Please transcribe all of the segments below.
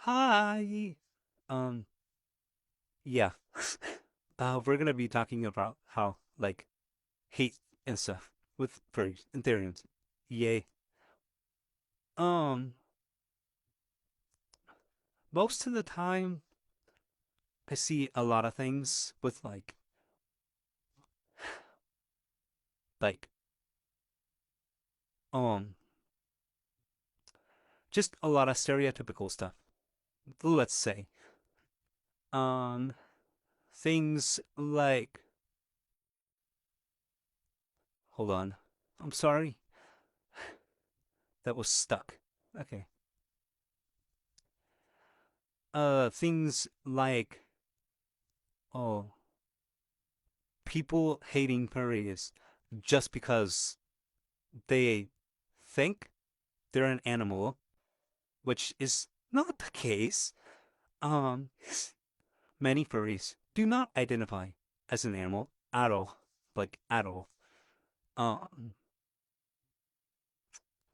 Hi. Um, yeah. We're gonna be talking about how hate and stuff with furries and Therians. Yay. Um, most of the time I see a lot of things with like um just a lot of stereotypical stuff. Let's say. Um, things like hold on. I'm sorry. That was stuck. Okay. Things like oh, people hating furries just because they think they're an animal, which is not the case. Um, many furries do not identify as an animal at all, like at all. Um,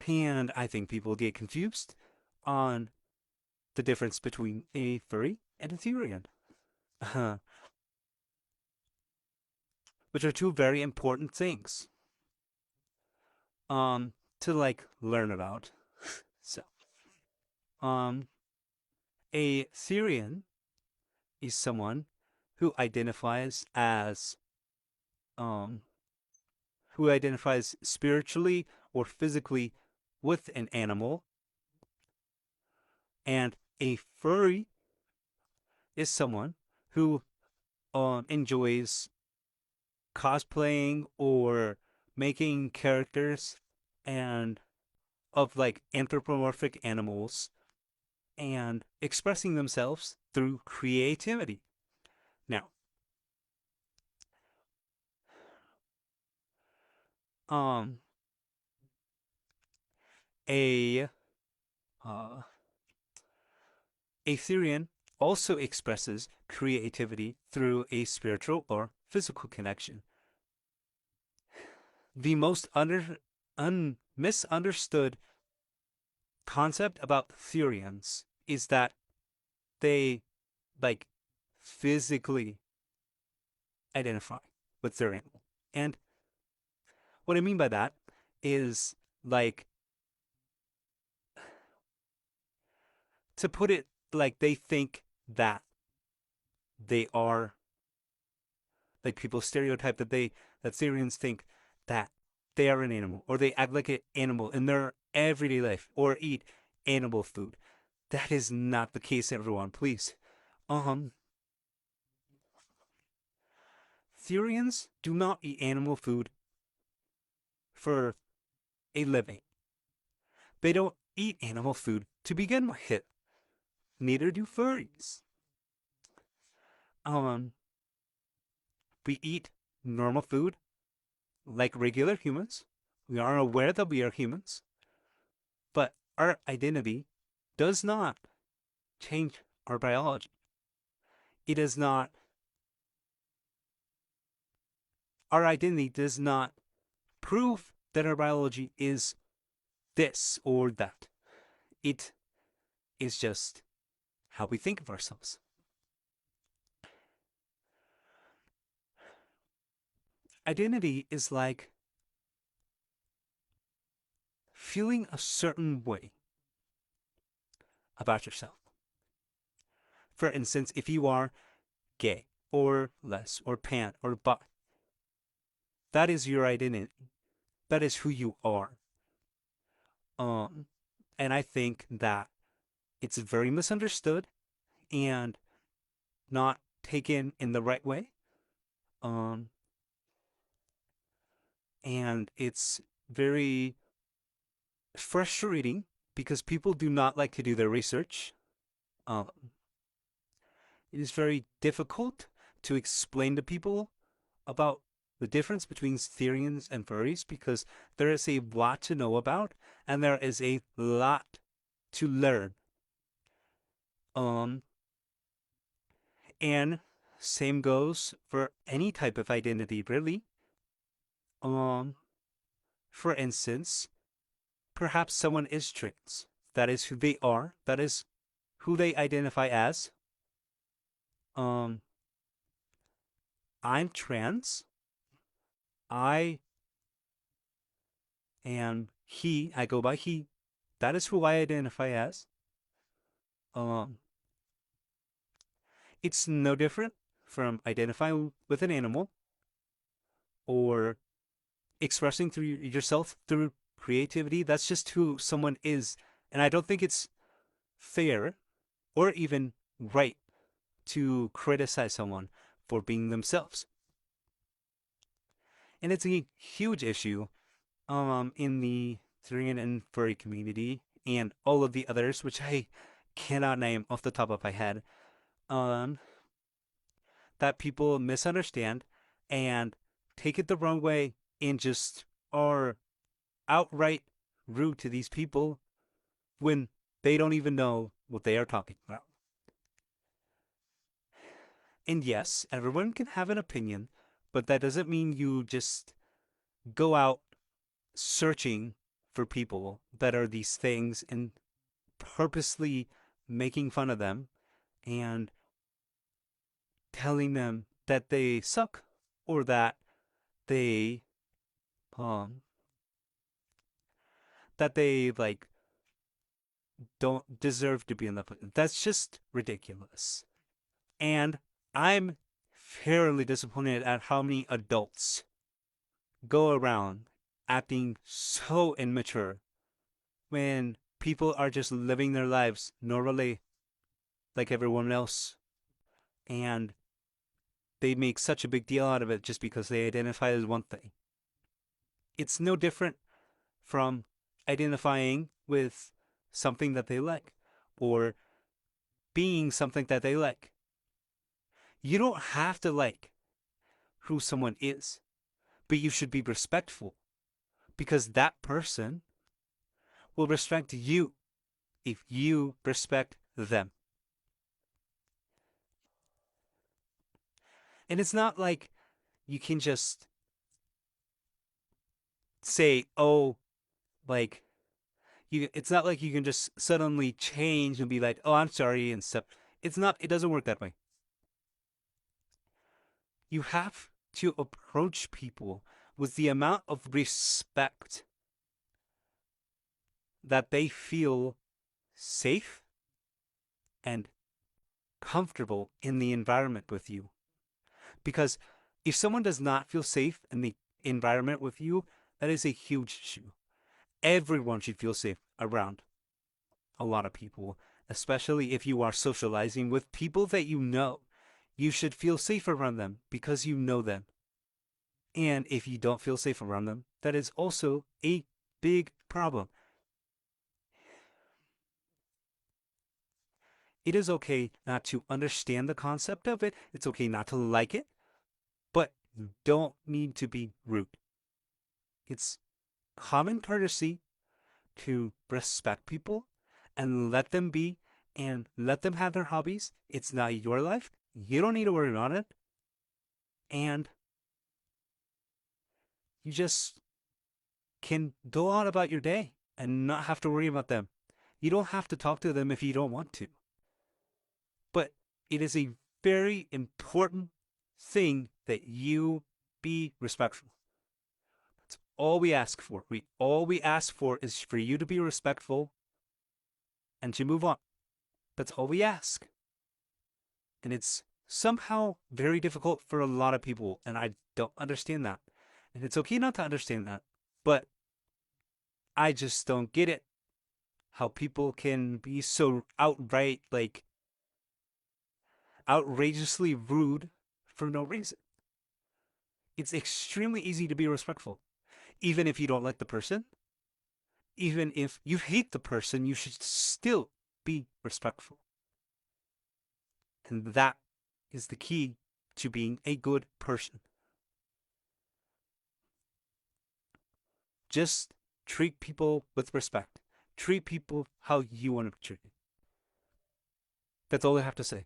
and I think people get confused on the difference between a furry and a Therian, which are two very important things to learn about. So, um, a Therian is someone who identifies as um who identifies spiritually or physically with an animal, and a furry is someone who enjoys cosplaying or making characters and of anthropomorphic animals and expressing themselves through creativity. Now, um, a uh, Aetherian also expresses creativity through a spiritual or physical connection. The most misunderstood concept about Therians is that they like physically identify with their animal. And what I mean by that is like to put it they think that they are people stereotype that Syrians think that they are an animal or they act like an animal in their everyday life or eat animal food. That is not the case, everyone. Please. Um, Syrians do not eat animal food for a living. They don't eat animal food to begin with. Neither do furries. Um, we eat normal food like regular humans. We are aware that we are humans, but our identity does not change our biology. It does not, our identity does not prove that our biology is this or that. It is just how we think of ourselves. Identity is like feeling a certain way about yourself. For instance, if you are gay or less or pan or bi, that is your identity. That is who you are. Um, and I think that it's very misunderstood and not taken in the right way. Um, and it's very frustrating because people do not like to do their research. Um, it is very difficult to explain to people about the difference between Therians and furries because there is a lot to know about and there is a lot to learn. Um, and same goes for any type of identity, really. Um, for instance, perhaps someone is trans. That is who they are. That is who they identify as. Um, I'm trans. I am he. I go by he. That is who I identify as. Um, it's no different from identifying with an animal or expressing through yourself through creativity. That's just who someone is. And I don't think it's fair or even right to criticize someone for being themselves. And it's a huge issue in the Syrian and furry community and all of the others, which I cannot name off the top of my head, um, that people misunderstand and take it the wrong way and just are outright rude to these people when they don't even know what they are talking about. And yes, everyone can have an opinion, but that doesn't mean you just go out searching for people that are these things and purposely making fun of them and telling them that they suck or that they um like don't deserve to be in the place. That's just ridiculous. And I'm fairly disappointed at how many adults go around acting so immature when people are just living their lives normally like everyone else and they make such a big deal out of it just because they identify as one thing. It's no different from identifying with something that they like or being something that they like. You don't have to like who someone is, but you should be respectful because that person will respect you if you respect them. And it's not like you can just say, oh, like, it's not like you can just suddenly change and be like, oh, I'm sorry and stuff. It doesn't work that way. You have to approach people with the amount of respect that they feel safe and comfortable in the environment with you. Because if someone does not feel safe in the environment with you, that is a huge issue. Everyone should feel safe around a lot of people, especially if you are socializing with people that you know. You should feel safe around them because you know them. And if you don't feel safe around them, that is also a big problem. It is okay not to understand the concept of it. It's okay not to like it, but you don't need to be rude. It's common courtesy to respect people and let them be and let them have their hobbies. It's not your life. You don't need to worry about it. And you just can go on about your day and not have to worry about them. You don't have to talk to them if you don't want to. But it is a very important thing that you be respectful. That's all we ask for. All we ask for is for you to be respectful and to move on. That's all we ask. And it's somehow very difficult for a lot of people, and I don't understand that. And it's okay not to understand that, but I just don't get it. How people can be so outright, like, outrageously rude for no reason. It's extremely easy to be respectful. Even if you don't like the person, even if you hate the person, you should still be respectful. And that is the key to being a good person. Just treat people with respect. Treat people how you want to be treated. That's all I have to say.